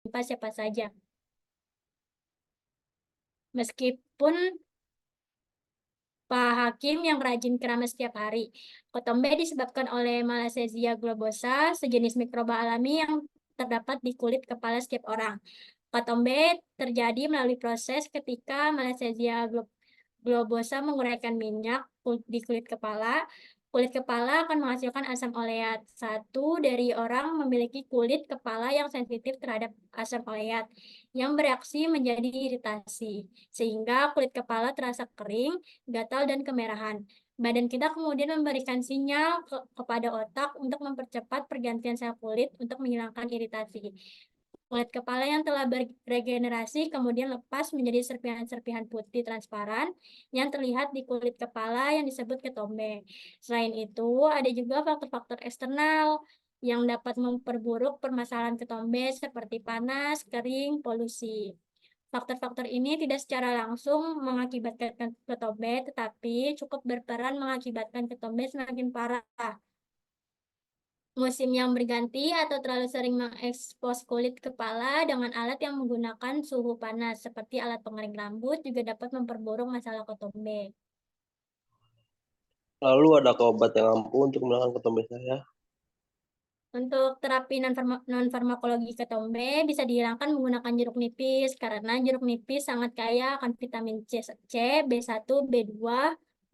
menimpa siapa saja. Meskipun Pak Hakim yang rajin keramas setiap hari. Kotombe disebabkan oleh Malassezia globosa, sejenis mikroba alami yang terdapat di kulit kepala setiap orang. Kotombe terjadi melalui proses ketika Malassezia globosa menguraikan minyak di kulit kepala. Kulit kepala akan menghasilkan asam oleat. Satu dari orang memiliki kulit kepala yang sensitif terhadap asam oleat, yang bereaksi menjadi iritasi, sehingga kulit kepala terasa kering, gatal, dan kemerahan. Badan kita kemudian memberikan sinyal kepada otak untuk mempercepat pergantian sel kulit untuk menghilangkan iritasi. Kulit kepala yang telah beregenerasi kemudian lepas menjadi serpihan-serpihan putih transparan yang terlihat di kulit kepala yang disebut ketombe. Selain itu, ada juga faktor-faktor eksternal yang dapat memperburuk permasalahan ketombe seperti panas, kering, polusi. Faktor-faktor ini tidak secara langsung mengakibatkan ketombe, tetapi cukup berperan mengakibatkan ketombe semakin parah. Musim yang berganti atau terlalu sering mengekspos kulit kepala dengan alat yang menggunakan suhu panas, seperti alat pengering rambut, juga dapat memperburuk masalah ketombe. Lalu adakah obat yang ampuh untuk menangani ketombe saya? Untuk terapi non-farmakologi ketombe bisa dihilangkan menggunakan jeruk nipis, karena jeruk nipis sangat kaya akan vitamin C, B1, B2,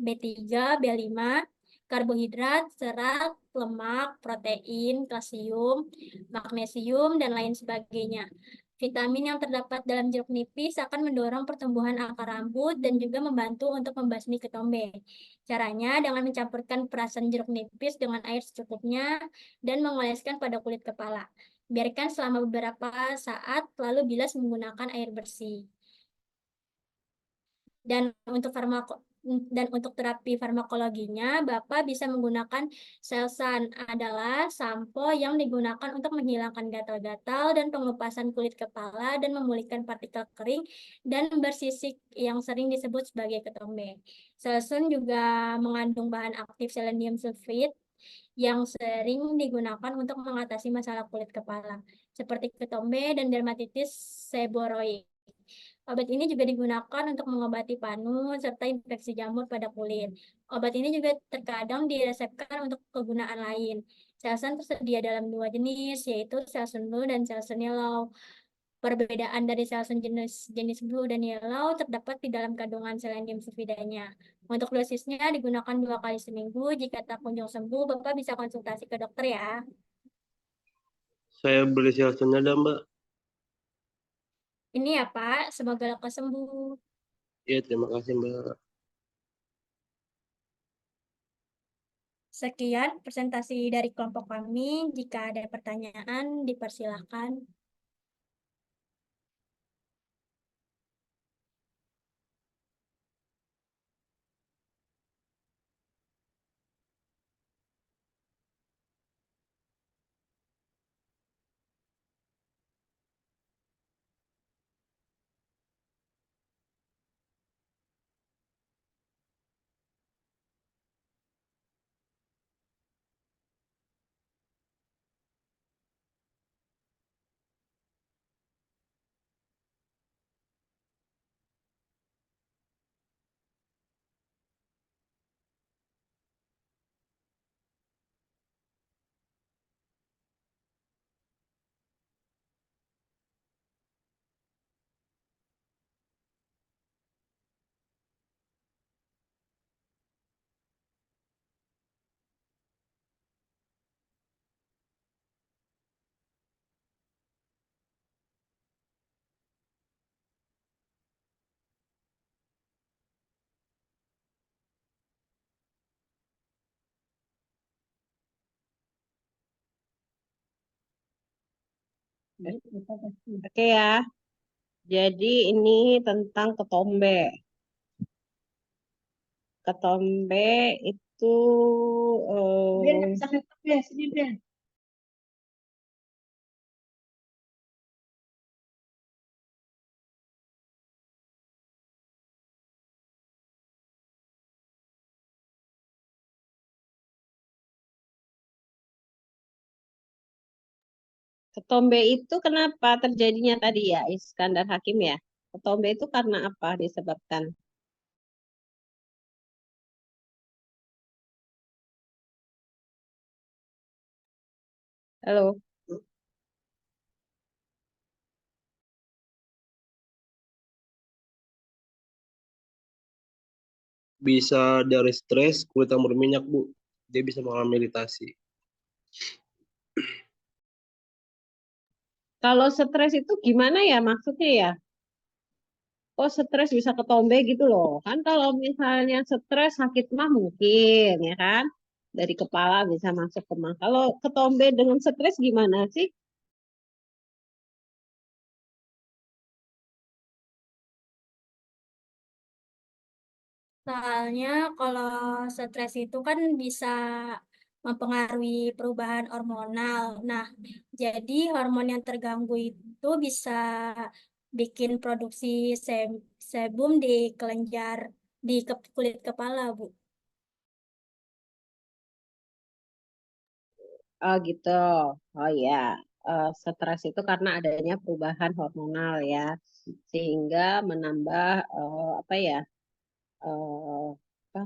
B3, B5, karbohidrat, serat, lemak, protein, kalsium, magnesium, dan lain sebagainya. Vitamin yang terdapat dalam jeruk nipis akan mendorong pertumbuhan akar rambut dan juga membantu untuk membasmi ketombe. Caranya dengan mencampurkan perasan jeruk nipis dengan air secukupnya dan mengoleskan pada kulit kepala. Biarkan selama beberapa saat, lalu bilas menggunakan air bersih. Dan untuk terapi farmakologinya, Bapak bisa menggunakan Selsun, adalah sampo yang digunakan untuk menghilangkan gatal-gatal dan pengelupasan kulit kepala dan memulihkan partikel kering dan bersisik yang sering disebut sebagai ketombe. Selsun juga mengandung bahan aktif selenium sulfit yang sering digunakan untuk mengatasi masalah kulit kepala, seperti ketombe dan dermatitis seboroid. Obat ini juga digunakan untuk mengobati panu serta infeksi jamur pada kulit. Obat ini juga terkadang diresepkan untuk kegunaan lain. Selsun tersedia dalam dua jenis, yaitu Selsun Blue dan Selsun Yellow. Perbedaan dari Selsun jenis Blue dan Yellow terdapat di dalam kandungan selenium sulfidanya. Untuk dosisnya digunakan 2 kali seminggu. Jika tak kunjung sembuh, Bapak bisa konsultasi ke dokter ya. Saya beli Selsunnya dah, Mbak. Ini ya Pak, semoga lekas sembuh. Ya, terima kasih, Mbak. Sekian presentasi dari kelompok kami. Jika ada pertanyaan, dipersilahkan. Oke ya, jadi ini tentang ketombe. Ketombe itu Ketombe itu kenapa terjadinya tadi ya, Iskandar Hakim ya? Ketombe itu karena apa disebabkan? Halo, Bisa dari stres, kulit yang berminyak, Bu. Dia bisa mengalami iritasi. kalau stres itu gimana ya maksudnya ya? Kok stres bisa ketombe gitu loh? Kan kalau misalnya stres sakit mah mungkin ya kan? Dari kepala bisa masuk ke mah. Kalau ketombe dengan stres gimana sih? Soalnya kalau stres itu kan bisa mempengaruhi perubahan hormonal. Nah, jadi hormon yang terganggu itu bisa bikin produksi sebum di kelenjar di kulit kepala, Bu. Oh gitu. Oh ya, stres itu karena adanya perubahan hormonal ya, sehingga menambah apa ya, eh, apa,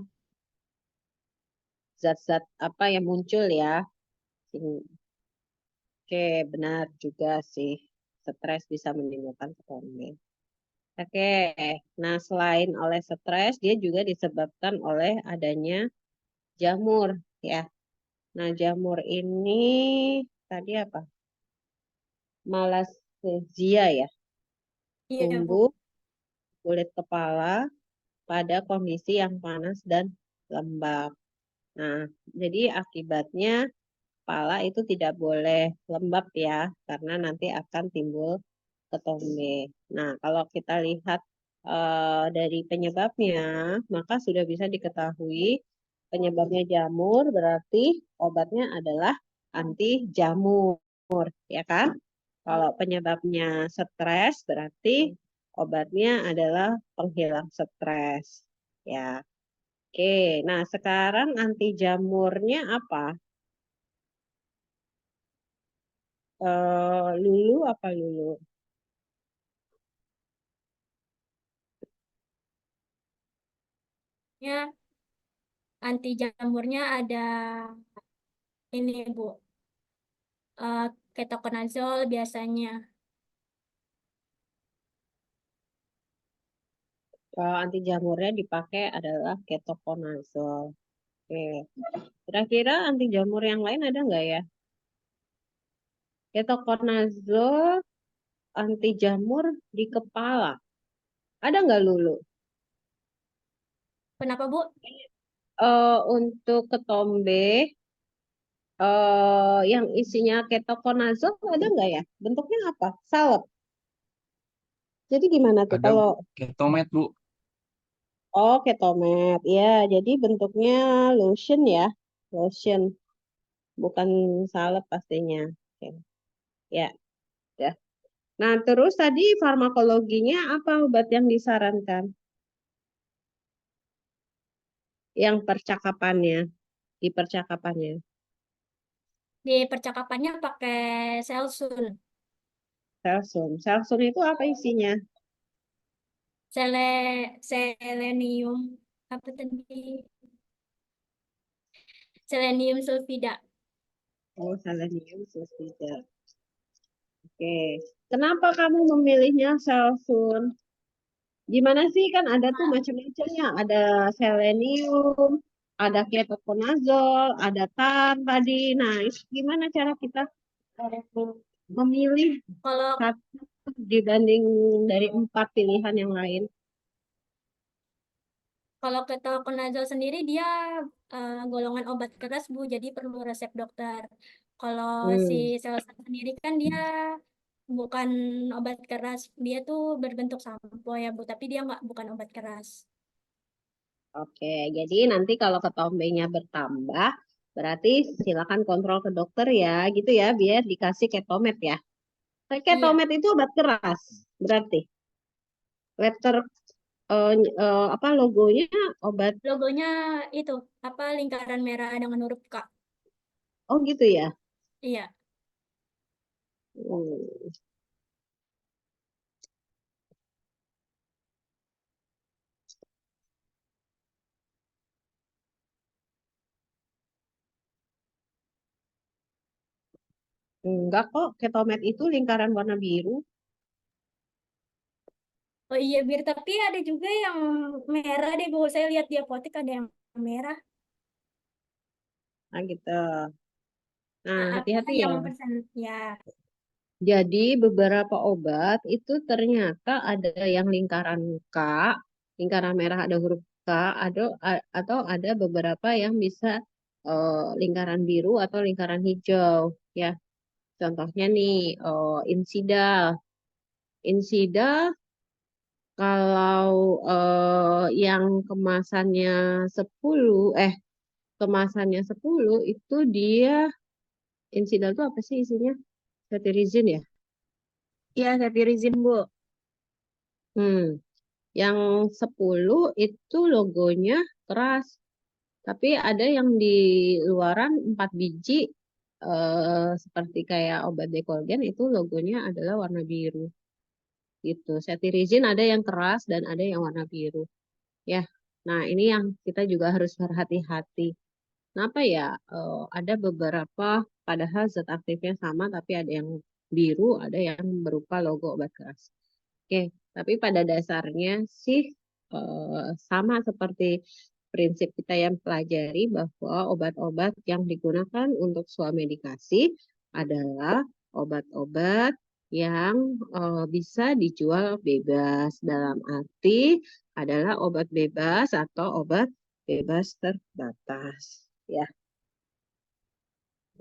zat-zat apa yang muncul ya. Oke, benar juga sih. Stres bisa menimbulkan ketombe. Oke, nah selain oleh stres, dia juga disebabkan oleh adanya jamur ya. Nah, jamur ini tadi apa? Malassezia ya, Iya, Bu. tumbuh kulit kepala pada kondisi yang panas dan lembab. Nah, jadi akibatnya kepala itu tidak boleh lembab ya, karena nanti akan timbul ketombe. Nah, kalau kita lihat dari penyebabnya, maka sudah bisa diketahui penyebabnya jamur, berarti obatnya adalah anti jamur, ya kan? Kalau penyebabnya stres, berarti obatnya adalah penghilang stres. Ya, oke. Nah, sekarang anti jamurnya apa? Lulu apa Lulu? Ya, anti jamurnya ada ini, Bu. Ketoconazole biasanya. Kalau anti jamurnya dipakai adalah ketoconazole. Oke. Kira-kira anti jamur yang lain ada nggak ya? Ketoconazole anti jamur di kepala. Ada nggak Lulu? Kenapa, Bu? Untuk ketombe yang isinya ketoconazole ada nggak ya? Bentuknya apa? Salep. Jadi gimana tuh Ada kalau ketomet, Bu. ketomet? Ya, jadi bentuknya lotion ya, lotion, bukan salep pastinya. Oke. Ya, ya. Nah, terus tadi farmakologinya apa obat yang disarankan? Yang percakapannya, di percakapannya. Di percakapannya pakai Selsun. Selsun. Selsun itu apa isinya? Sele selenium apa tadi? Selenium sulfida. Oh, selenium sulfida. Oke. Kenapa kamu memilihnya Selsun? Gimana sih kan ada tuh macam-macamnya. Ada selenium, ada ketoconazole, ada tar tadi. Nah, gimana cara kita memilih Kalau satu dibanding dari 4 pilihan yang lain? kalau ketoconazole sendiri dia golongan obat keras, Bu, jadi perlu resep dokter. Kalau si Hmm, Selsun sendiri kan dia bukan obat keras, dia tuh berbentuk sampo ya, Bu, tapi dia nggak bukan obat keras. oke. Jadi nanti kalau ketombenya bertambah, berarti silakan kontrol ke dokter ya, gitu ya, biar dikasih ketomet ya. Iya, Ketomet itu obat keras, berarti. Letter apa logonya obat. logonya itu apa lingkaran merah dengan huruf K. Oh gitu ya. Iya, Hmm, enggak kok, ketomet itu lingkaran warna biru. Oh iya, bir, tapi ada juga yang merah deh, Bu. Saya lihat di apotek ada yang merah. Nah, gitu. Nah, Apakah hati-hati ya. yang persen? Ya, Jadi beberapa obat itu ternyata ada yang lingkaran K, lingkaran merah ada huruf K, atau ada beberapa yang bisa lingkaran biru atau lingkaran hijau. Ya, contohnya nih Insidal. Insidal kalau yang kemasannya 10 itu dia Insidal itu apa sih isinya? Cetirizin ya? Iya, cetirizin, Bu. Hmm. Yang 10 itu logonya keras, tapi ada yang di luaran 4 biji seperti kayak obat Decolgen itu logonya adalah warna biru gitu. Cetirizin ada yang keras dan ada yang warna biru. Ya, nah ini yang kita juga harus berhati-hati. Kenapa ya? Ada beberapa padahal zat aktifnya sama tapi ada yang biru, ada yang berupa logo obat keras. Oke, tapi pada dasarnya sih sama seperti prinsip kita yang pelajari bahwa obat-obat yang digunakan untuk medikasi adalah obat-obat yang bisa dijual bebas. Dalam arti adalah obat bebas atau obat bebas terbatas. Ya,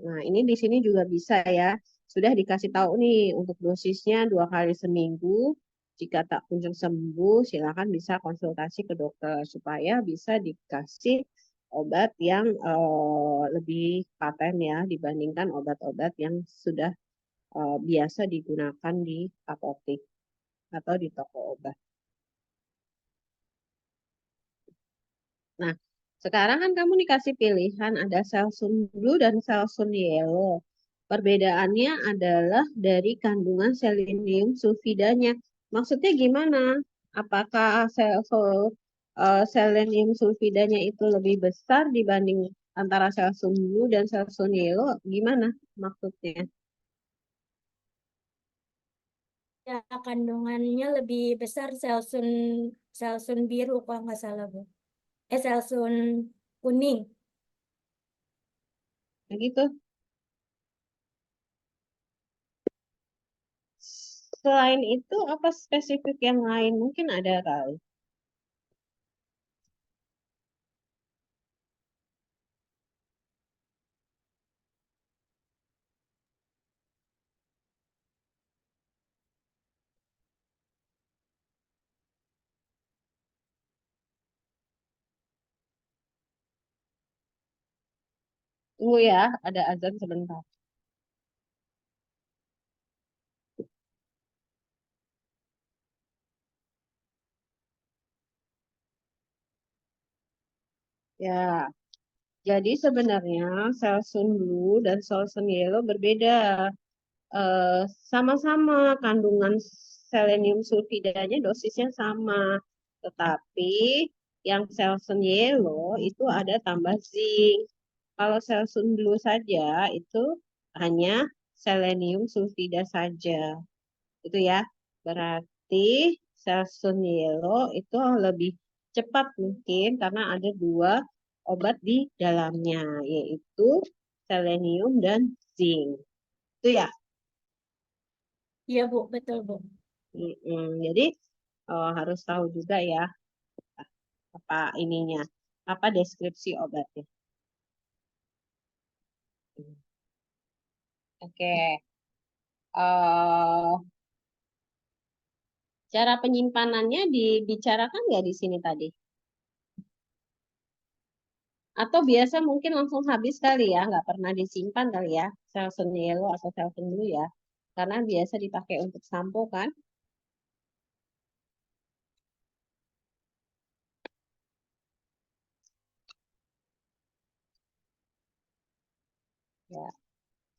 nah ini di sini juga bisa ya. Sudah dikasih tahu nih untuk dosisnya 2 kali seminggu. Jika tak kunjung sembuh, silakan bisa konsultasi ke dokter supaya bisa dikasih obat yang lebih paten ya dibandingkan obat-obat yang sudah biasa digunakan di apotek atau di toko obat. Nah, sekarang kan kamu dikasih pilihan ada Selsun Blue dan Selsun Yellow. Perbedaannya adalah dari kandungan selenium sulfidanya. Maksudnya gimana? Apakah selenium sulfidanya itu lebih besar dibanding antara Selsun Blue dan Selsun Yellow? Gimana maksudnya? ya, kandungannya lebih besar selsun selsun biru kalau nggak salah, Bu. Selsun kuning. Nah, gitu. Selain itu, apa spesifik yang lain? Mungkin ada kali. Tunggu ya, ada azan sebentar. Ya, jadi sebenarnya Selsun Blue dan Selsun Yellow berbeda. Eh, Sama-sama kandungan selenium sulfidanya dosisnya sama. Tetapi yang Selsun Yellow itu ada tambah zinc. Kalau Selsun Blue saja itu hanya selenium sulfida saja. Itu ya. Berarti Selsun Yellow itu lebih cepat mungkin karena ada 2 obat di dalamnya, yaitu selenium dan zinc. Itu ya. Iya, Bu, betul, Bu. Jadi harus tahu juga ya apa ininya, apa deskripsi obatnya. Oke. eh Cara penyimpanannya dibicarakan nggak di sini tadi? Atau biasa mungkin langsung habis kali ya, nggak pernah disimpan kali ya, Selsun Yellow atau Selsun Blue ya. Karena biasa dipakai untuk sampo kan. Ya,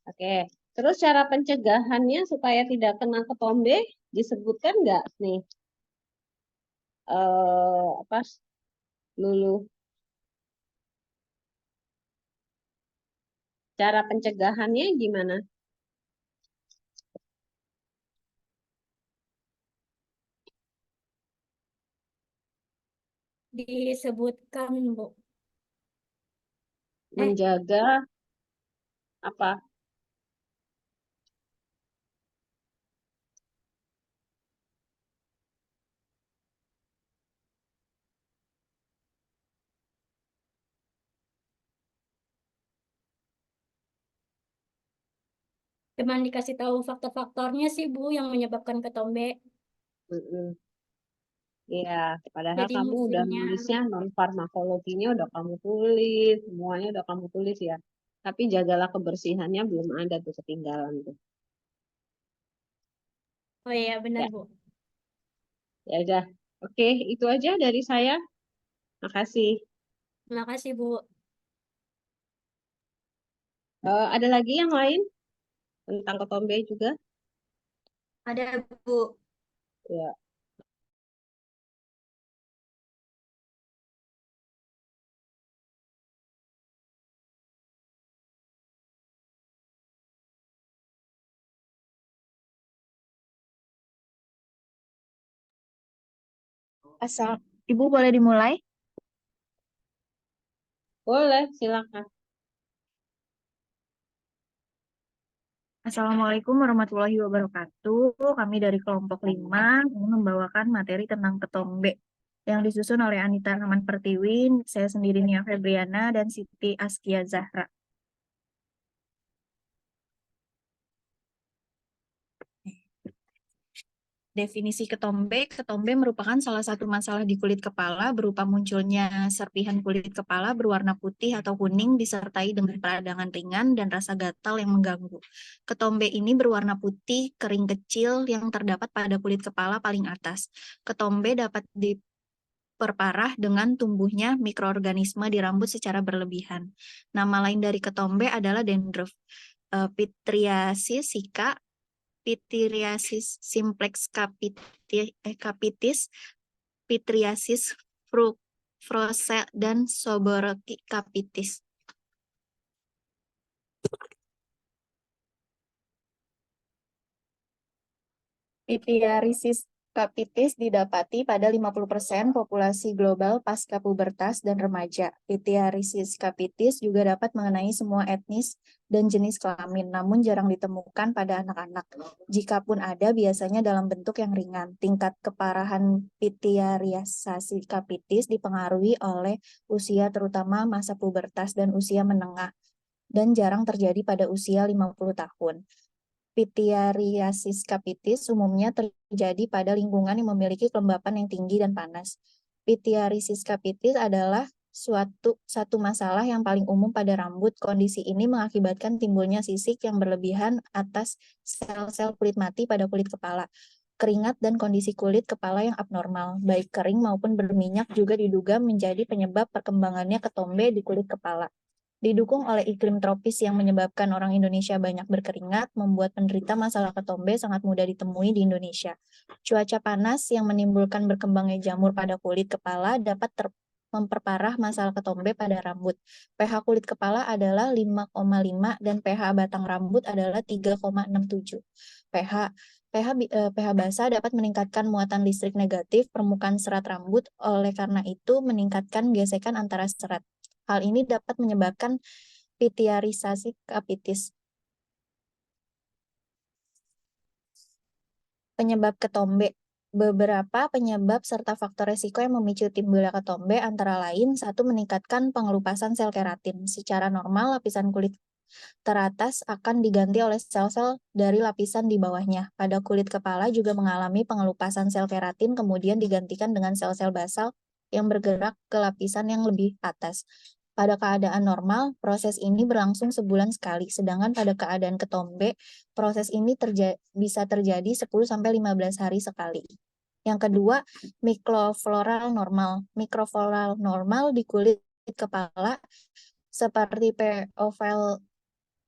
oke. Terus cara pencegahannya supaya tidak kena ketombe disebutkan nggak nih? Apa Lulu? Cara pencegahannya gimana? Disebutkan, Bu. Menjaga apa? Cuman dikasih tahu faktor-faktornya sih, Bu, yang menyebabkan ketombe. Mm-mm. Iya, padahal Jadi kamu udah musimnya, nulisnya non farmakologinya udah kamu tulis, semuanya udah kamu tulis ya. Tapi jagalah kebersihannya belum ada tuh ketinggalan tuh. oh iya benar, Ya, Bu. ya udah. Oke, itu aja dari saya. Makasih. Terima kasih, Bu. Ada lagi yang lain tentang ketombe juga? Ada, Bu. Ya. Asal Ibu boleh dimulai? Boleh, silakan. Assalamualaikum warahmatullahi wabarakatuh. Kami dari kelompok 5 ingin membawakan materi tentang ketombe yang disusun oleh Anita Rahman Pertiwi, saya sendiri Nia Febriana, dan Siti Askia Zahra. Definisi ketombe, ketombe merupakan salah satu masalah di kulit kepala berupa munculnya serpihan kulit kepala berwarna putih atau kuning disertai dengan peradangan ringan dan rasa gatal yang mengganggu. Ketombe ini berwarna putih, kering kecil yang terdapat pada kulit kepala paling atas. Ketombe dapat diperparah dengan tumbuhnya mikroorganisme di rambut secara berlebihan. Nama lain dari ketombe adalah dandruff, pityriasis sika, pityriasis simplex capitis, pityriasis frosea, dan seborrheic capitis. Pityriasis capitis didapati pada 50% populasi global pasca pubertas dan remaja. Pityriasis capitis juga dapat mengenai semua etnis dan jenis kelamin, namun jarang ditemukan pada anak-anak. Jikapun ada, biasanya dalam bentuk yang ringan. Tingkat keparahan pityriasis capitis dipengaruhi oleh usia, terutama masa pubertas dan usia menengah, dan jarang terjadi pada usia 50 tahun. Pityriasis capitis umumnya terjadi pada lingkungan yang memiliki kelembapan yang tinggi dan panas. Pityriasis capitis adalah satu masalah yang paling umum pada rambut. Kondisi ini mengakibatkan timbulnya sisik yang berlebihan atas sel-sel kulit mati pada kulit kepala. Keringat dan kondisi kulit kepala yang abnormal, baik kering maupun berminyak, juga diduga menjadi penyebab perkembangannya ketombe di kulit kepala. Didukung oleh iklim tropis yang menyebabkan orang Indonesia banyak berkeringat, membuat penderita masalah ketombe sangat mudah ditemui di Indonesia. Cuaca panas yang menimbulkan berkembangnya jamur pada kulit kepala dapat memperparah masalah ketombe pada rambut. pH kulit kepala adalah 5,5 dan pH batang rambut adalah 3,67. pH basah dapat meningkatkan muatan listrik negatif permukaan serat rambut, oleh karena itu meningkatkan gesekan antara serat. Hal ini dapat menyebabkan pityriasis capitis. Penyebab ketombe. Beberapa penyebab serta faktor resiko yang memicu timbulnya ketombe antara lain: 1. Meningkatkan pengelupasan sel keratin. Secara normal, lapisan kulit teratas akan diganti oleh sel-sel dari lapisan di bawahnya. Pada kulit kepala juga mengalami pengelupasan sel keratin, kemudian digantikan dengan sel-sel basal yang bergerak ke lapisan yang lebih atas. Pada keadaan normal, proses ini berlangsung sebulan sekali, sedangkan pada keadaan ketombe, proses ini bisa terjadi 10-15 hari sekali. Yang kedua, mikrofloral normal. Mikrofloral normal di kulit kepala seperti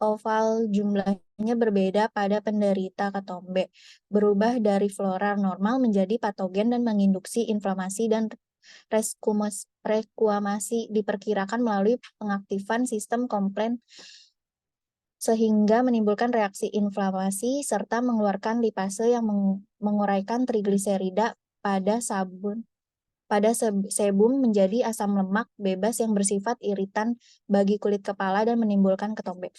oval jumlahnya berbeda pada penderita ketombe, berubah dari flora normal menjadi patogen dan menginduksi inflamasi dan rekuamasi diperkirakan melalui pengaktifan sistem komplen sehingga menimbulkan reaksi inflamasi serta mengeluarkan lipase yang menguraikan trigliserida pada sebum menjadi asam lemak bebas yang bersifat iritan bagi kulit kepala dan menimbulkan ketombe.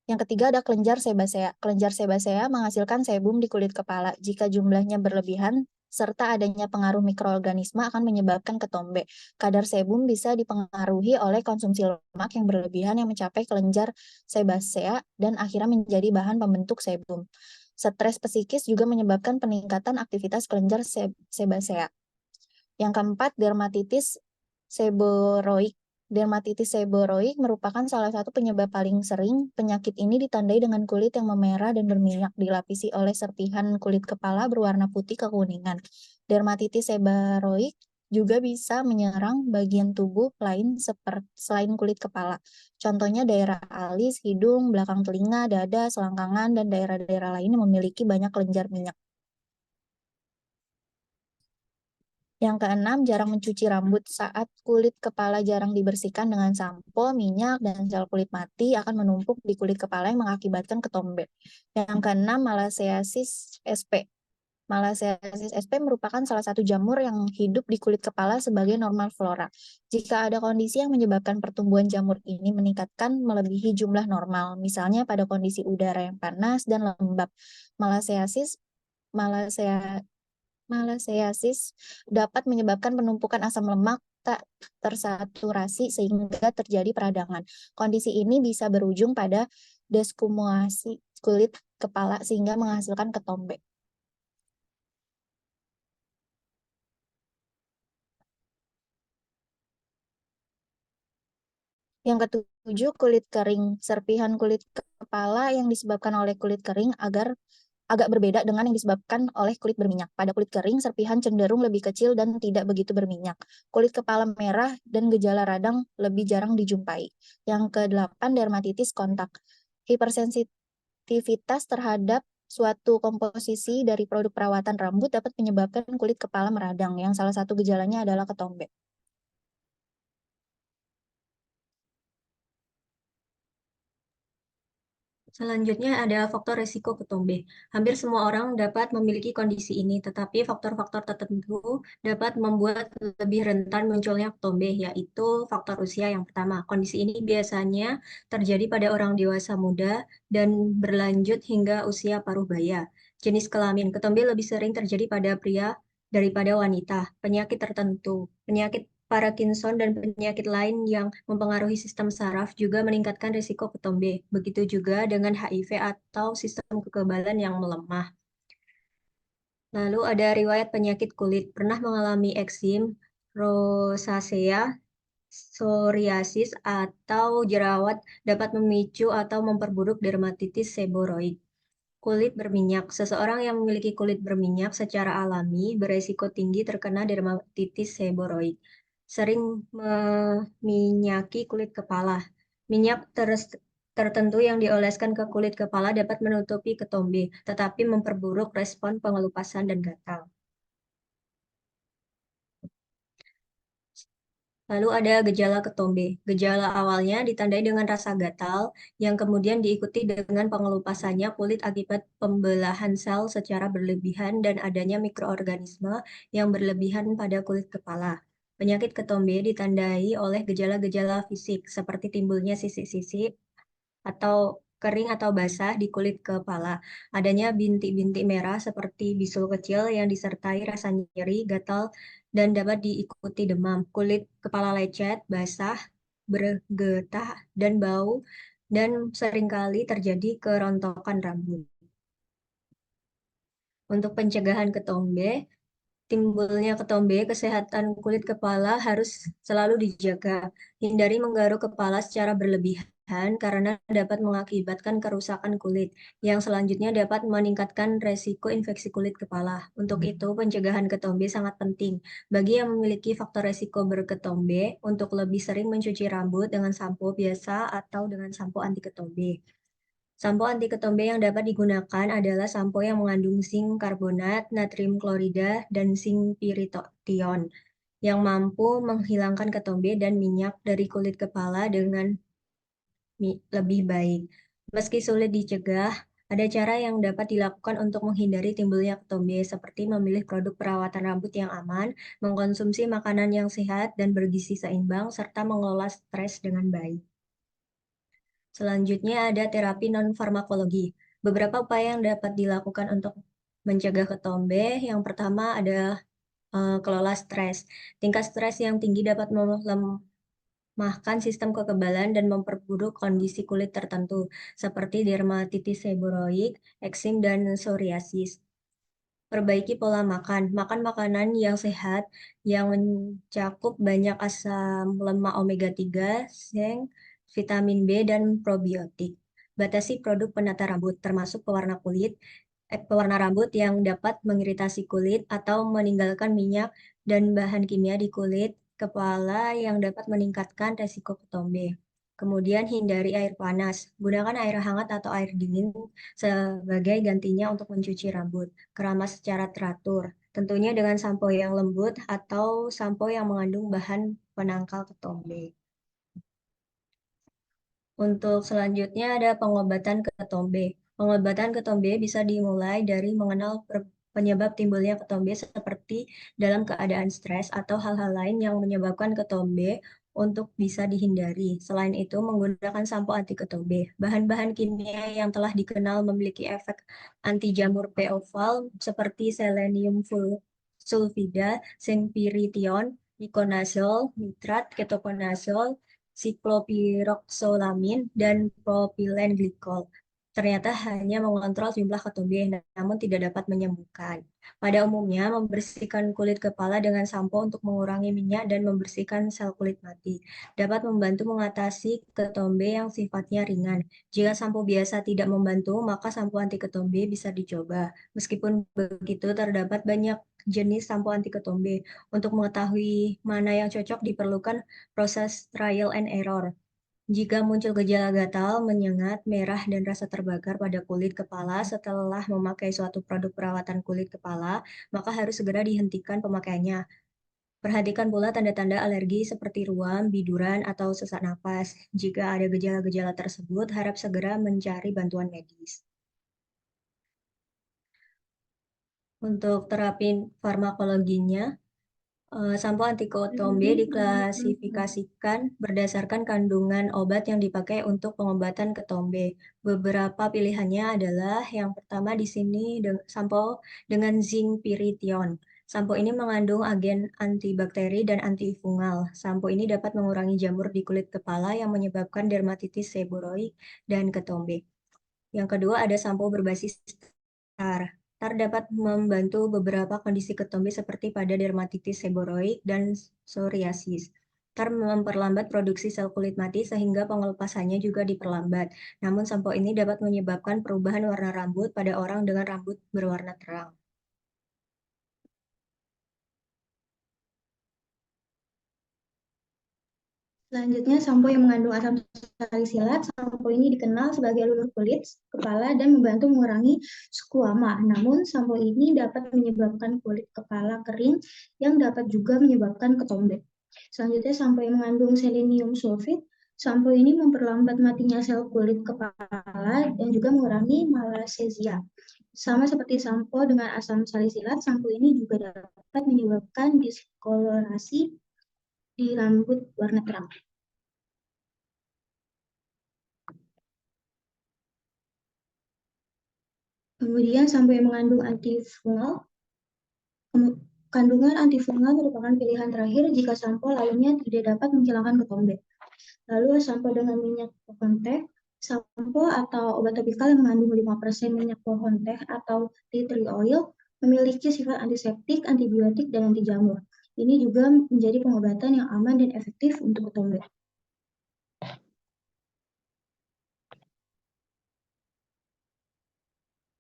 Yang ketiga ada kelenjar sebasea. Kelenjar sebasea menghasilkan sebum di kulit kepala. Jika jumlahnya berlebihan, serta adanya pengaruh mikroorganisme akan menyebabkan ketombe. Kadar sebum bisa dipengaruhi oleh konsumsi lemak yang berlebihan yang mencapai kelenjar sebasea dan akhirnya menjadi bahan pembentuk sebum. Stres psikis juga menyebabkan peningkatan aktivitas kelenjar sebasea. Yang keempat, dermatitis seboroik. Dermatitis seboroik merupakan salah satu penyebab paling sering. Penyakit ini ditandai dengan kulit yang memerah dan berminyak, dilapisi oleh serpihan kulit kepala berwarna putih kekuningan. Dermatitis seboroik juga bisa menyerang bagian tubuh lain selain kulit kepala. Contohnya daerah alis, hidung, belakang telinga, dada, selangkangan, dan daerah-daerah lain yang memiliki banyak kelenjar minyak. Yang keenam, jarang mencuci rambut. Saat kulit kepala jarang dibersihkan dengan sampo, minyak, dan sel kulit mati akan menumpuk di kulit kepala yang mengakibatkan ketombe. Yang keenam, Malassezia sp. Malassezia sp merupakan salah satu jamur yang hidup di kulit kepala sebagai normal flora. Jika ada kondisi yang menyebabkan pertumbuhan jamur ini meningkatkan melebihi jumlah normal, misalnya pada kondisi udara yang panas dan lembab, Malassezia dapat menyebabkan penumpukan asam lemak tak tersaturasi sehingga terjadi peradangan. Kondisi ini bisa berujung pada desquamasi kulit kepala sehingga menghasilkan ketombe. Yang ketujuh, kulit kering. Serpihan kulit kepala yang disebabkan oleh kulit kering agak berbeda dengan yang disebabkan oleh kulit berminyak. Pada kulit kering, serpihan cenderung lebih kecil dan tidak begitu berminyak. Kulit kepala merah dan gejala radang lebih jarang dijumpai. Yang kedelapan, dermatitis kontak. Hipersensitivitas terhadap suatu komposisi dari produk perawatan rambut dapat menyebabkan kulit kepala meradang, yang salah satu gejalanya adalah ketombe. Selanjutnya ada faktor risiko ketombe. Hampir semua orang dapat memiliki kondisi ini, tetapi faktor-faktor tertentu dapat membuat lebih rentan munculnya ketombe, yaitu faktor usia yang pertama. Kondisi ini biasanya terjadi pada orang dewasa muda dan berlanjut hingga usia paruh baya. Jenis kelamin, ketombe lebih sering terjadi pada pria daripada wanita. Penyakit tertentu, penyakit Parkinson dan penyakit lain yang mempengaruhi sistem saraf juga meningkatkan risiko ketombe. Begitu juga dengan HIV atau sistem kekebalan yang melemah. Lalu ada riwayat penyakit kulit. Pernah mengalami eksim, rosacea, psoriasis, atau jerawat dapat memicu atau memperburuk dermatitis seboroid. Kulit berminyak. Seseorang yang memiliki kulit berminyak secara alami beresiko tinggi terkena dermatitis seboroid. Sering meminyaki kulit kepala. Minyak tertentu yang dioleskan ke kulit kepala dapat menutupi ketombe, tetapi memperburuk respon pengelupasan dan gatal. Lalu ada gejala ketombe. Gejala awalnya ditandai dengan rasa gatal, yang kemudian diikuti dengan pengelupasannya kulit akibat pembelahan sel secara berlebihan dan adanya mikroorganisme yang berlebihan pada kulit kepala. Penyakit ketombe ditandai oleh gejala-gejala fisik, seperti timbulnya sisik-sisik atau kering atau basah di kulit kepala. Adanya bintik-bintik merah seperti bisul kecil yang disertai rasa nyeri, gatal, dan dapat diikuti demam. Kulit kepala lecet, basah, bergetah, dan bau, dan seringkali terjadi kerontokan rambut. Untuk pencegahan ketombe, timbulnya ketombe, kesehatan kulit kepala harus selalu dijaga. Hindari menggaruk kepala secara berlebihan karena dapat mengakibatkan kerusakan kulit, yang selanjutnya dapat meningkatkan resiko infeksi kulit kepala. Untuk itu, pencegahan ketombe sangat penting. Bagi yang memiliki faktor resiko berketombe, untuk lebih sering mencuci rambut dengan sampo biasa atau dengan sampo anti ketombe. Sampo anti ketombe yang dapat digunakan adalah sampo yang mengandung zinc karbonat, natrium klorida, dan zinc pyrition yang mampu menghilangkan ketombe dan minyak dari kulit kepala dengan lebih baik. Meski sulit dicegah, ada cara yang dapat dilakukan untuk menghindari timbulnya ketombe, seperti memilih produk perawatan rambut yang aman, mengkonsumsi makanan yang sehat dan bergizi seimbang, serta mengelola stres dengan baik. Selanjutnya ada terapi non-farmakologi. Beberapa upaya yang dapat dilakukan untuk mencegah ketombe. Yang pertama ada kelola stres. Tingkat stres yang tinggi dapat melemahkan sistem kekebalan dan memperburuk kondisi kulit tertentu, seperti dermatitis seboroik, eksim, dan psoriasis. Perbaiki pola makan. Makan makanan yang sehat, yang mencakup banyak asam lemak omega 3, zinc, vitamin B, dan probiotik. Batasi produk penata rambut, termasuk pewarna rambut yang dapat mengiritasi kulit atau meninggalkan minyak dan bahan kimia di kulit kepala yang dapat meningkatkan resiko ketombe. Kemudian hindari air panas. Gunakan air hangat atau air dingin sebagai gantinya untuk mencuci rambut. Keramas secara teratur, tentunya dengan sampo yang lembut atau sampo yang mengandung bahan penangkal ketombe. Untuk selanjutnya ada pengobatan ketombe. Pengobatan ketombe bisa dimulai dari mengenal penyebab timbulnya ketombe seperti dalam keadaan stres atau hal-hal lain yang menyebabkan ketombe untuk bisa dihindari. Selain itu, menggunakan sampo anti ketombe. Bahan-bahan kimia yang telah dikenal memiliki efek anti jamur P. oval seperti selenium sulfida, zinc pyrition, iconazole, nitrat, ketoconazole, siklopiroxolamin, dan propilen glikol. Ternyata hanya mengontrol jumlah ketombe, namun tidak dapat menyembuhkan. Pada umumnya, membersihkan kulit kepala dengan sampo untuk mengurangi minyak dan membersihkan sel kulit mati dapat membantu mengatasi ketombe yang sifatnya ringan. Jika sampo biasa tidak membantu, maka sampo anti ketombe bisa dicoba. Meskipun begitu, terdapat banyak jenis sampo anti ketombe. Untuk mengetahui mana yang cocok, diperlukan proses trial and error. Jika muncul gejala gatal, menyengat, merah, dan rasa terbakar pada kulit kepala setelah memakai suatu produk perawatan kulit kepala, maka harus segera dihentikan pemakaiannya. Perhatikan pula tanda-tanda alergi seperti ruam, biduran, atau sesak napas. Jika ada gejala-gejala tersebut, harap segera mencari bantuan medis. Untuk terapi farmakologinya, sampo anti ketombe diklasifikasikan berdasarkan kandungan obat yang dipakai untuk pengobatan ketombe. Beberapa pilihannya adalah yang pertama di sini sampo dengan zinc pyrition. Sampo ini mengandung agen antibakteri dan antifungal. Sampo ini dapat mengurangi jamur di kulit kepala yang menyebabkan dermatitis seboroik dan ketombe. Yang kedua ada sampo berbasis tar. Tar dapat membantu beberapa kondisi ketombe seperti pada dermatitis seboroik dan psoriasis. Tar memperlambat produksi sel kulit mati sehingga pengelepasannya juga diperlambat. Namun sampo ini dapat menyebabkan perubahan warna rambut pada orang dengan rambut berwarna terang. Selanjutnya, sampo yang mengandung asam salisilat. Sampo ini dikenal sebagai luluh kulit kepala dan membantu mengurangi skuama. Namun, sampo ini dapat menyebabkan kulit kepala kering yang dapat juga menyebabkan ketombe. Selanjutnya, sampo yang mengandung selenium sulfit. Sampo ini memperlambat matinya sel kulit kepala dan juga mengurangi malassezia. Sama seperti sampo dengan asam salisilat, sampo ini juga dapat menyebabkan diskolorasi di rambut warna terang. Kemudian sampo yang mengandung antifungal. Kandungan antifungal merupakan pilihan terakhir jika sampo lainnya tidak dapat menghilangkan ketombe. Lalu sampo dengan minyak pohon teh. Sampo atau obat topikal yang mengandung 5% minyak pohon teh atau tea tree oil memiliki sifat antiseptik, antibiotik, dan anti jamur. Ini juga menjadi pengobatan yang aman dan efektif untuk ketombe.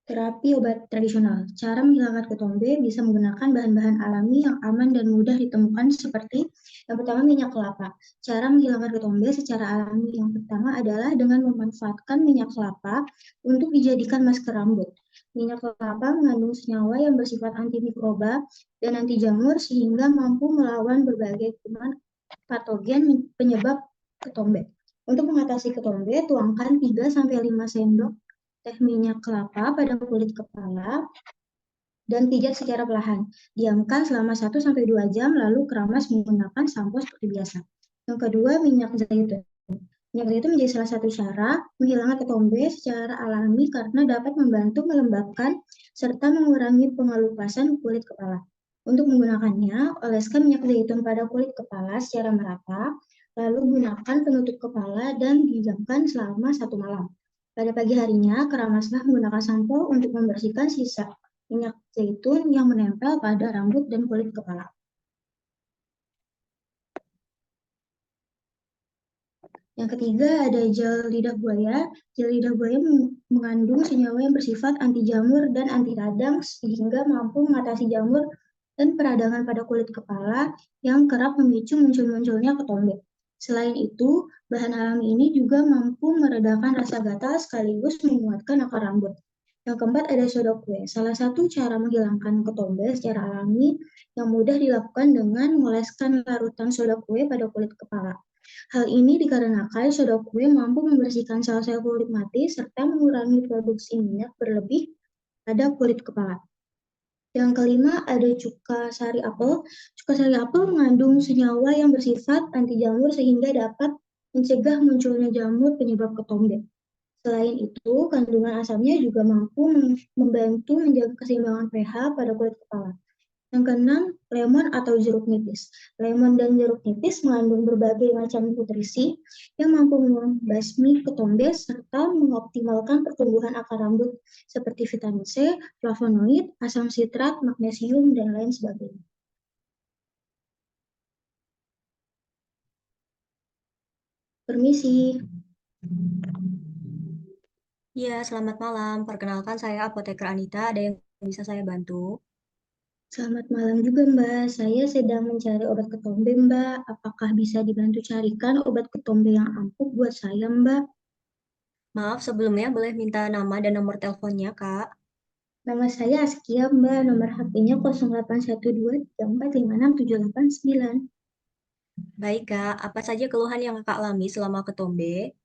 Terapi obat tradisional. Cara menghilangkan ketombe bisa menggunakan bahan-bahan alami yang aman dan mudah ditemukan seperti yang pertama minyak kelapa. Cara menghilangkan ketombe secara alami yang pertama adalah dengan memanfaatkan minyak kelapa untuk dijadikan masker rambut. Minyak kelapa mengandung senyawa yang bersifat antimikroba dan anti jamur sehingga mampu melawan berbagai kuman patogen penyebab ketombe. Untuk mengatasi ketombe, tuangkan 3-5 sendok teh minyak kelapa pada kulit kepala dan pijat secara perlahan. Diamkan selama 1-2 jam lalu keramas menggunakan sampo seperti biasa. Yang kedua, minyak zaitun. Minyak zaitun menjadi salah satu cara menghilangkan ketombe secara alami karena dapat membantu melembabkan serta mengurangi pengelupasan kulit kepala. Untuk menggunakannya, oleskan minyak zaitun pada kulit kepala secara merata, lalu gunakan penutup kepala dan didiamkan selama 1 malam. Pada pagi harinya, keramaslah menggunakan sampo untuk membersihkan sisa minyak zaitun yang menempel pada rambut dan kulit kepala. Yang ketiga ada gel lidah buaya. Gel lidah buaya mengandung senyawa yang bersifat anti jamur dan anti radang sehingga mampu mengatasi jamur dan peradangan pada kulit kepala yang kerap memicu munculnya ketombe. Selain itu, bahan alami ini juga mampu meredakan rasa gatal sekaligus menguatkan akar rambut. Yang keempat ada soda kue. Salah satu cara menghilangkan ketombe secara alami yang mudah dilakukan dengan mengoleskan larutan soda kue pada kulit kepala. Hal ini dikarenakan soda kue mampu membersihkan sel-sel kulit mati serta mengurangi produksi minyak berlebih pada kulit kepala. Yang kelima ada cuka sari apel. Cuka sari apel mengandung senyawa yang bersifat anti jamur sehingga dapat mencegah munculnya jamur penyebab ketombe. Selain itu, kandungan asamnya juga mampu membantu menjaga keseimbangan pH pada kulit kepala. Yang keenam, lemon atau jeruk nipis. Lemon dan jeruk nipis mengandung berbagai macam nutrisi yang mampu membasmi ketombe serta mengoptimalkan pertumbuhan akar rambut seperti vitamin C, flavonoid, asam sitrat, magnesium, dan lain sebagainya. Permisi. Ya, selamat malam. Perkenalkan saya Apoteker Anita. Ada yang bisa saya bantu? Selamat malam juga, Mbak. Saya sedang mencari obat ketombe, Mbak. Apakah bisa dibantu carikan obat ketombe yang ampuh buat saya, Mbak? Maaf, sebelumnya boleh minta nama dan nomor teleponnya, Kak? Nama saya Askia, Mbak. Nomor HP-nya 081234567899. Baik, Kak. Apa saja keluhan yang Kakak alami selama ketombe?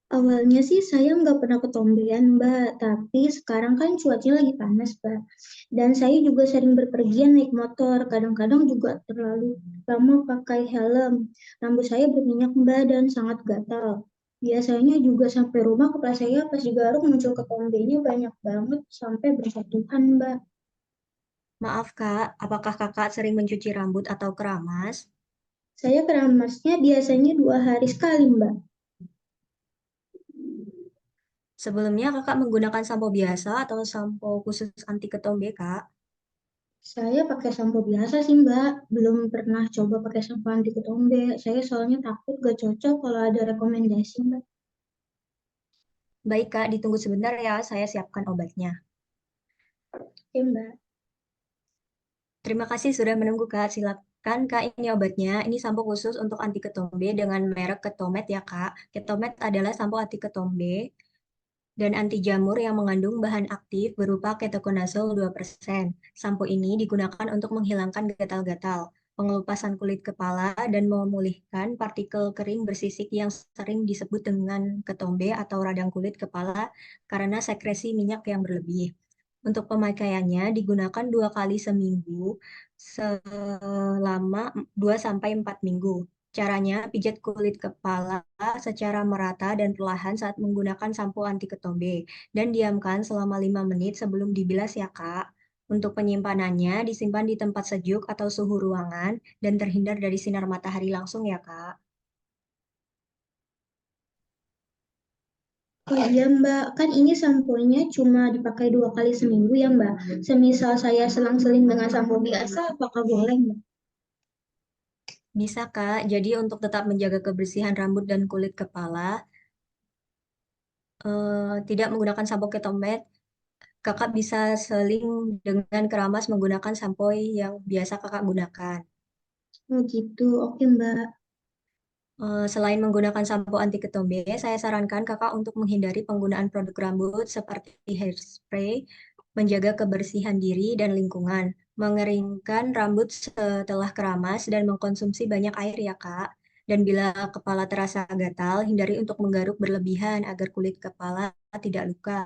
Awalnya sih saya nggak pernah ketombean, Mbak. Tapi sekarang kan cuacanya lagi panas, Mbak. Dan saya juga sering berpergian naik motor. Kadang-kadang juga terlalu lama pakai helm. Rambut saya berminyak, Mbak, dan sangat gatal. Biasanya juga sampai rumah kepala saya pas digaruk muncul ketombenya banyak banget sampai berjatuhan, Mbak. Maaf, Kak. Apakah Kakak sering mencuci rambut atau keramas? Saya keramasnya biasanya 2 hari sekali, Mbak. Sebelumnya Kakak menggunakan sampo biasa atau sampo khusus anti ketombe, Kak? Saya pakai sampo biasa sih, Mbak. Belum pernah coba pakai sampo anti ketombe. Saya soalnya takut gak cocok kalau ada rekomendasi, Mbak. Baik, Kak. Ditunggu sebentar ya. Saya siapkan obatnya. Oke, Mbak. Terima kasih sudah menunggu, Kak. Silakan, Kak, ini obatnya. Ini sampo khusus untuk anti ketombe dengan merek Ketomet ya, Kak. Ketomet adalah sampo anti ketombe dan anti jamur yang mengandung bahan aktif berupa ketokonazol 2%. Sampo ini digunakan untuk menghilangkan gatal-gatal, pengelupasan kulit kepala, dan memulihkan partikel kering bersisik yang sering disebut dengan ketombe atau radang kulit kepala karena sekresi minyak yang berlebih. Untuk pemakaiannya digunakan 2 kali seminggu selama 2-4 minggu. Caranya, pijat kulit kepala secara merata dan perlahan saat menggunakan sampo anti ketombe dan diamkan selama 5 menit sebelum dibilas ya, Kak. Untuk penyimpanannya, disimpan di tempat sejuk atau suhu ruangan dan terhindar dari sinar matahari langsung ya, Kak. Oh iya, Mbak. Kan ini samponya cuma dipakai 2 kali seminggu ya, Mbak. Semisal saya selang-seling dengan sampo biasa, apakah boleh, Mbak? Bisa, Kak. Jadi untuk tetap menjaga kebersihan rambut dan kulit kepala, tidak menggunakan sampo ketomet Kakak bisa seling dengan keramas menggunakan sampo yang biasa kakak gunakan. Oh gitu, oke Mbak. Selain menggunakan sampo anti ketombe, saya sarankan kakak untuk menghindari penggunaan produk rambut seperti hairspray, menjaga kebersihan diri dan lingkungan, mengeringkan rambut setelah keramas, dan mengkonsumsi banyak air ya kak. Dan bila kepala terasa gatal, hindari untuk menggaruk berlebihan agar kulit kepala tidak luka.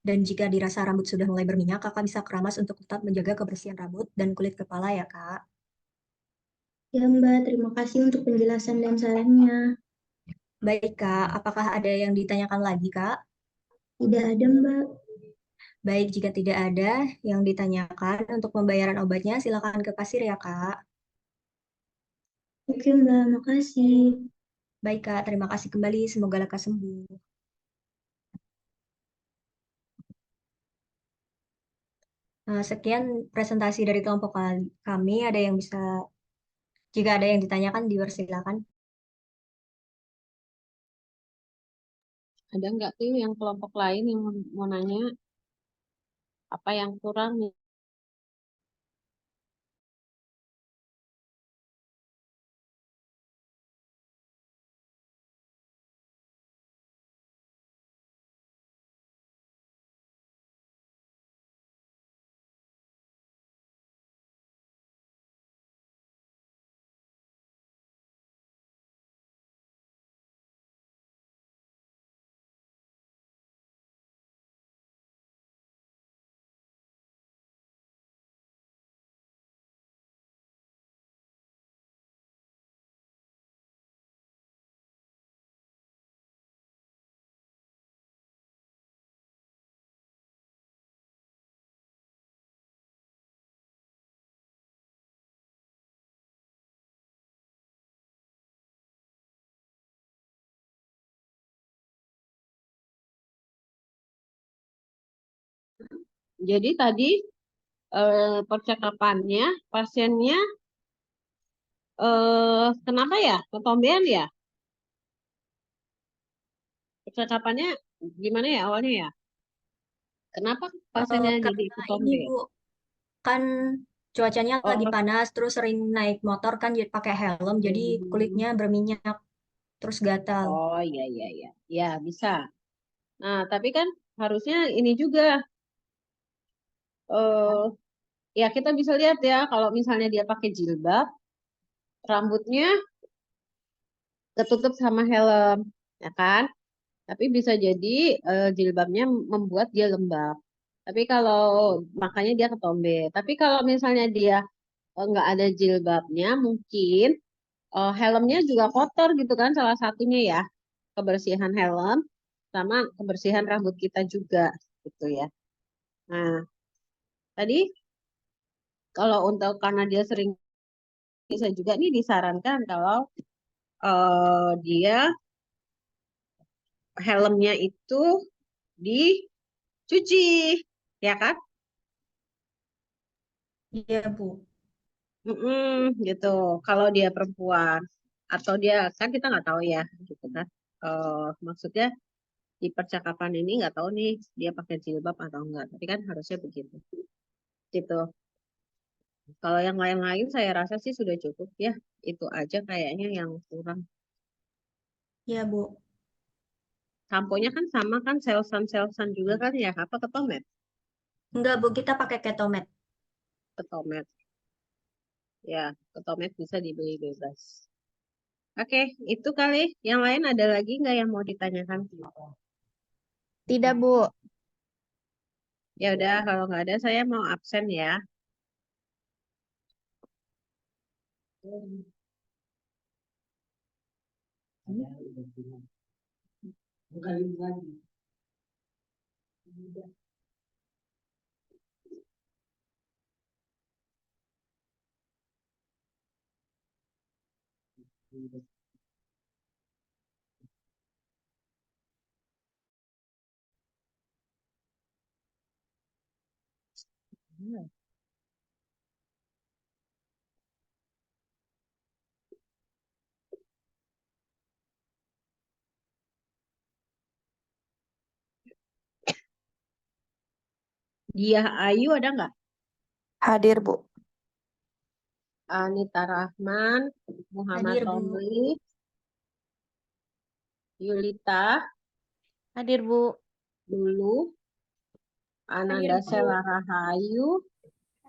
Dan jika dirasa rambut sudah mulai berminyak, kakak bisa keramas untuk tetap menjaga kebersihan rambut dan kulit kepala ya kak. Ya Mbak, terima kasih untuk penjelasan dan sarannya. Baik kak, apakah ada yang ditanyakan lagi kak? Tidak ada Mbak. Baik, jika tidak ada yang ditanyakan untuk pembayaran obatnya, silakan ke kasir ya, Kak. Oke Mbak, makasih. Baik, Kak. Terima kasih kembali. Semoga lekas sembuh. Sekian presentasi dari kelompok kami. Ada yang bisa, jika ada yang ditanyakan, dipersilakan. Ada nggak tuh yang kelompok lain yang mau nanya apa yang kurang nih? Jadi tadi percakapannya pasiennya kenapa ya? Ketombean ya? Percakapannya gimana ya awalnya ya? Kenapa pasiennya jadi Karena ini, ketombe? Bu, kan cuacanya lagi Oh, panas, terus sering naik motor kan jadi pakai helm, jadi kulitnya berminyak, terus gatal. oh iya iya iya. Ya, bisa. Nah, tapi kan harusnya ini juga eh ya kita bisa lihat ya kalau misalnya dia pakai jilbab, rambutnya ketutup sama helm, ya kan? Tapi bisa jadi jilbabnya membuat dia lembab. Tapi kalau makanya dia ketombe. Tapi kalau misalnya dia nggak ada jilbabnya, mungkin helmnya juga kotor gitu kan salah satunya ya. Kebersihan helm sama kebersihan rambut kita juga gitu ya. Nah, tadi kalau untuk karena dia sering bisa juga nih disarankan kalau dia helmnya itu dicuci, ya kan? Iya, Bu. Gitu. Kalau dia perempuan atau dia kan kita nggak tahu ya, gitu kan? Maksudnya di percakapan ini nggak tahu nih dia pakai jilbab atau enggak. Tapi kan harusnya begitu. Gitu. Kalau yang lain-lain saya rasa sih sudah cukup ya. Itu aja kayaknya yang kurang. Iya, Bu. Samponya kan sama kan selsan-selsan juga kan ya. Apa ketomet? Enggak, Bu. Kita pakai Ketomet. Ketomet. Ya, ketomet bisa dibeli bebas. Oke, itu kali. Yang lain ada lagi nggak yang mau ditanyakan? Tidak, Bu. Ya udah, kalau nggak ada saya mau absen ya. Diah Ayu ada nggak? Hadir, Bu. Anita Rahman, Muhammad Hadir, Bu. Romli, Yulita, Hadir, Bu. Lulu, Ananda Bu. Sela Rahayu,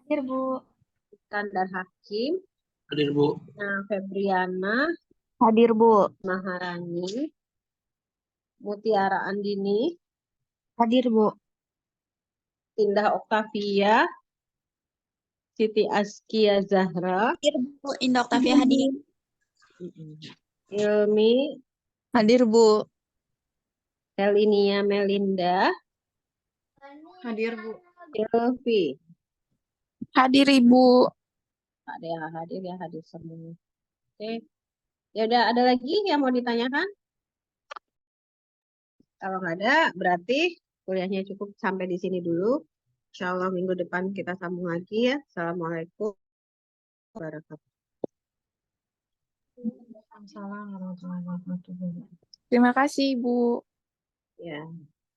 Hadir, Bu. Iskandar Hakim, Hadir, Bu. Febriana, Hadir, Bu. Maharani, Mutiara Andini, Hadir, Bu. Indah Oktavia, Siti Askia Zahra, Hadir, Bu. Indah Oktavia hadir. Ilmi, Hadir, Bu. Helinia Melinda, Hadir, Bu. Ilvi. Hadir, Ibu. Ada yang hadir ya, hadir semua. Oke. Ya udah, ada lagi yang mau ditanyakan? Kalau nggak ada, berarti kuliahnya cukup sampai di sini dulu. Insya Allah minggu depan kita sambung lagi ya. Assalamualaikum warahmatullahi wabarakatuh. Terima kasih, Ibu. Ya.